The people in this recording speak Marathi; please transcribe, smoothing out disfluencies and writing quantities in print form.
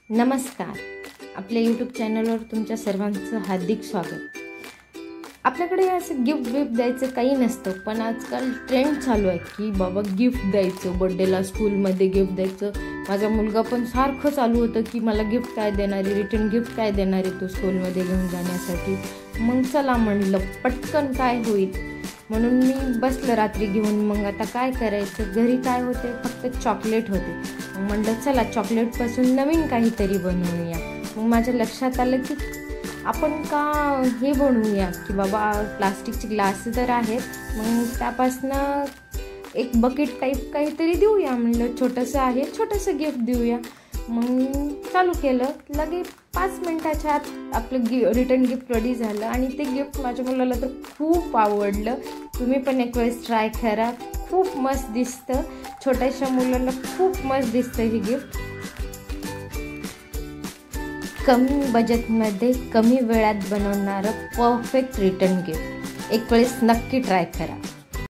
नमस्कार. आपल्या यूट्यूब चॅनलवर तुमच्या सर्वांचं हार्दिक स्वागत. आपल्याकडे असं गिफ्ट द्यायचं काही नसतं, पण आजकाल ट्रेंड चालू आहे की बाबा गिफ्ट द्यायचं, बड्डेला स्कूलमध्ये गिफ्ट द्यायचं. माझा मुलगा पण सारखं चालू होतं की मला गिफ्ट काय देणार आहे, रिटर्न गिफ्ट काय देणार आहे तू स्कूलमध्ये घेऊन जाण्यासाठी. मग चला म्हणलं पटकन काय होईल म्हणून मी बसलं रात्री घेऊन. मग आता काय करायचं, घरी काय होते, फक्त चॉकलेट होते. मग म्हणलं चला चॉकलेटपासून नवीन काहीतरी बनवूया. मग माझ्या लक्षात आलं की आपण का हे बनवूया की बाबा प्लास्टिकचे ग्लास तर आहेत, मग त्यापासनं एक बकेट टाईप काहीतरी देऊया. म्हणलं छोटंसं आहे, छोटंसं गिफ्ट देऊया. मग चालू केलं. लगे 5 मिनिटाच्या आत आपलं रिटर्न गिफ्ट रेडी झालं आणि ते गिफ्ट माझ्या मुलाला तर खूप आवडलं. तुम्ही पण एक वेळेस ट्राय करा, खूप मस्त दिसतं. छोट्याशा मुलाला खूप मस्त दिसतं हे गिफ्ट. कमी बजेटमध्ये कमी वेळात बनवणारं परफेक्ट रिटर्न गिफ्ट एक वेळेस नक्की ट्राय करा.